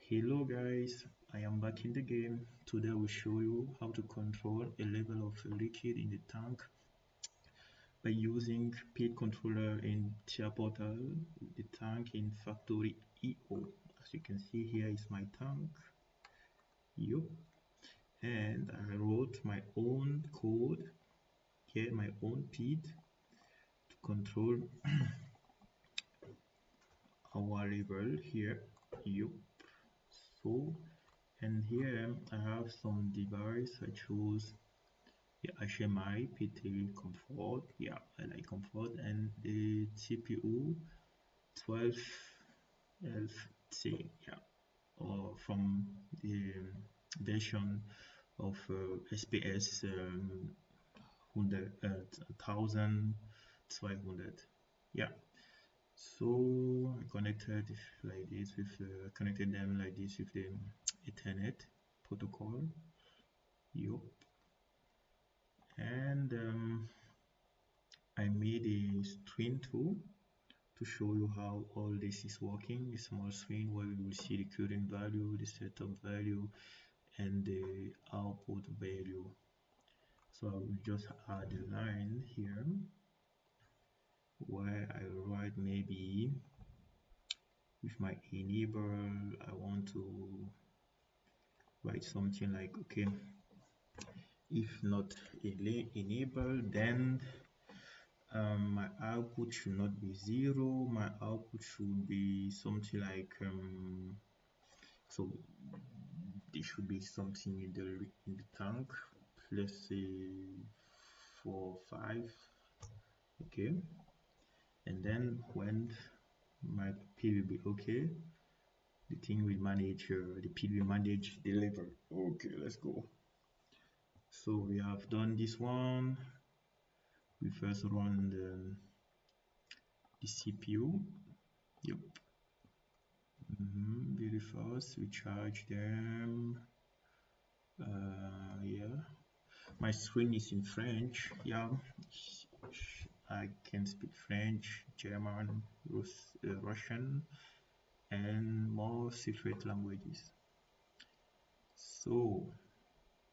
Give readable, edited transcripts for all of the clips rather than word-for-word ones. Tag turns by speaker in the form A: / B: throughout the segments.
A: Hello guys, I am back in the game. Today I will show you how to control a level of liquid in the tank by using PID controller in tier portal, the tank in factory EO. As you can see, here is my tank. Yup. And I wrote my own code here, my own PID to control our level here. Yup. So, and here I have some device. I choose HMI, PT comfort, yeah, I like comfort, and the CPU 12LC, yeah, or from the version of SPS 1200, yeah. So I connected like this with connected them like this with the Ethernet protocol. Yup. And I made a screen too to show you how all this is working. A small screen where we will see the current value, the setup value, and the output value. So I will just add a line here where I write maybe with my enable. I want to write something like, okay, if not enable, then my output should not be 0. My output should be something like so there should be something in the tank. Let's say 4 5. Okay, and then when my P will be okay, the thing will manage the P will manage the level. Okay, let's go. So we have done this one. We first run the CPU. Yep. Very fast. We charge them. Yeah. My screen is in French. Yeah. I can speak French, German, Russian, and more secret languages. So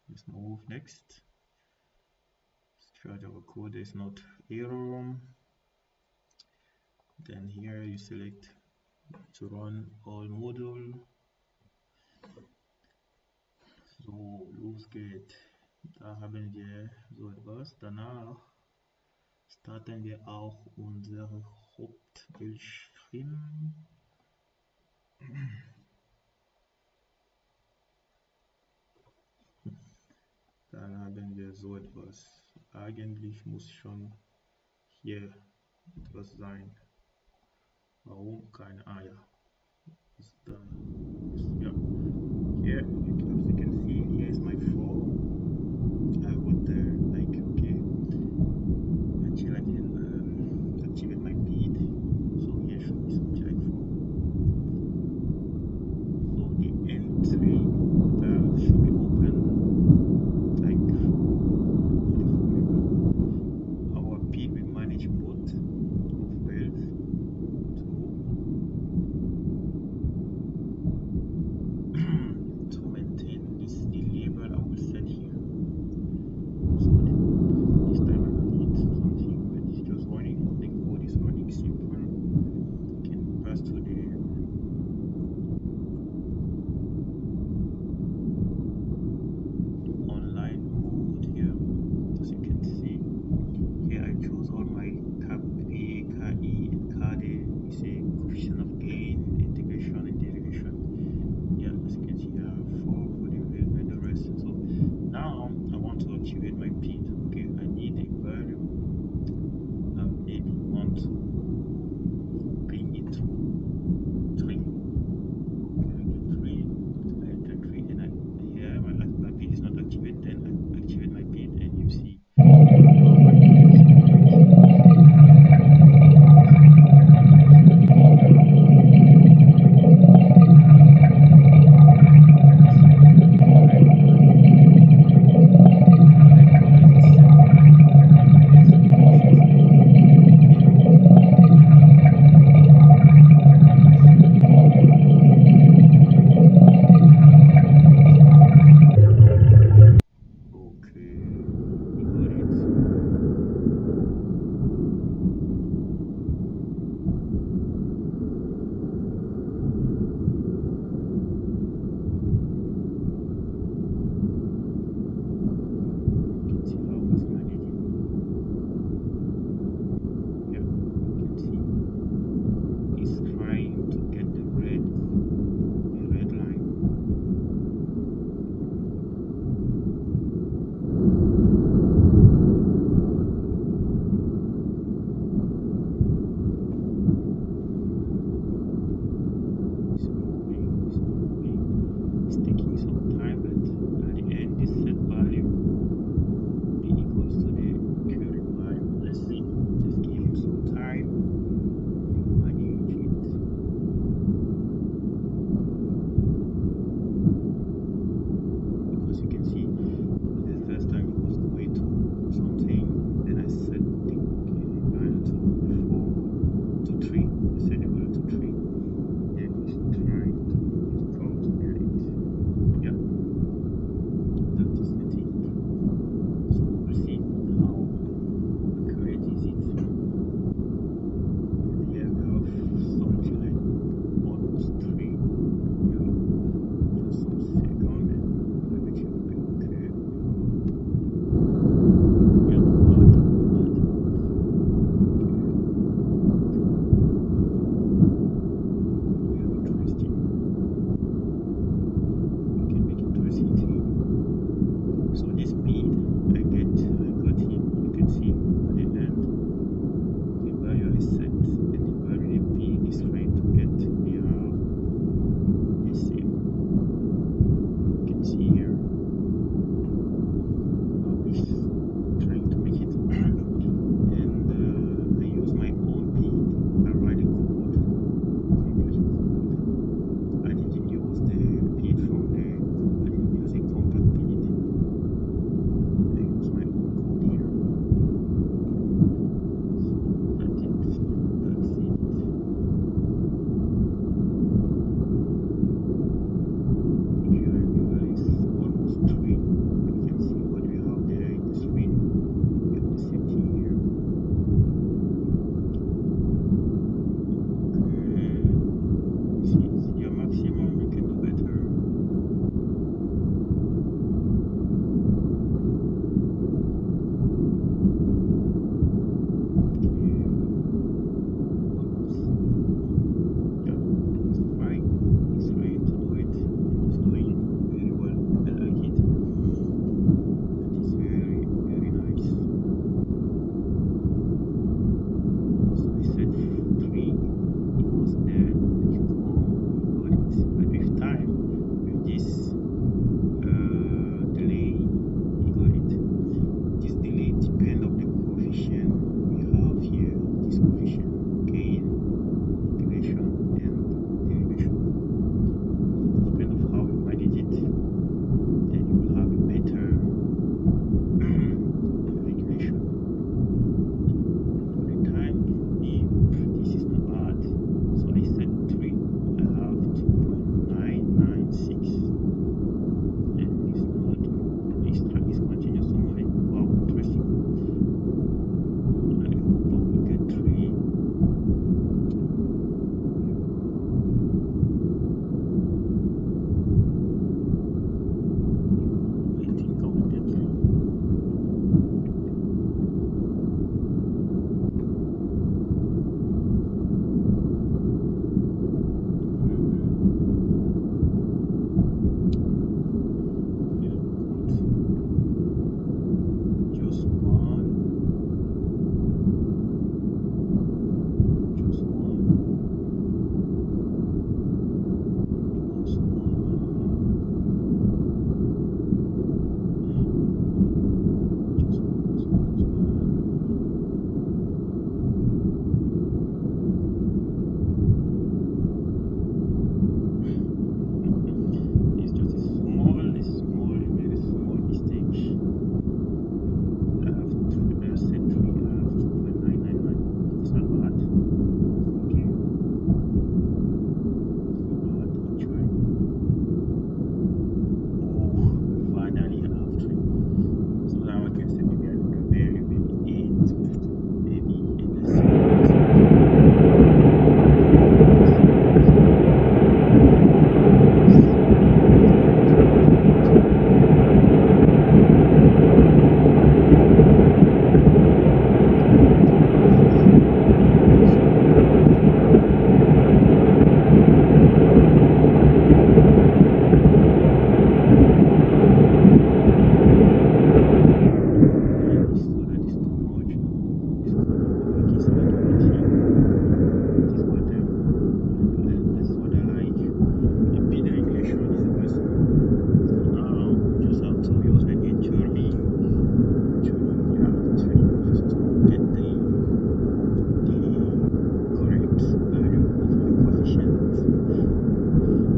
A: let's move next. Charge our code. There's not error. Then here you select to run all module. So los geht. Da haben wir so etwas. Danach starten wir auch unsere Hauptbildschirm. Dann haben wir so etwas. Eigentlich muss schon hier etwas sein. Warum? Keine Ahnung. Ist da, ja. Here, as you can see, here is my flow. I would like, okay, until I can activate my PID. So here should be something like 4. So the entry valve should be open, like our PID will manage both of valve 2 to maintain this the label I will set here. So this time I don't need something, but it's just running. The code is running simple. You can pass to the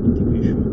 A: integration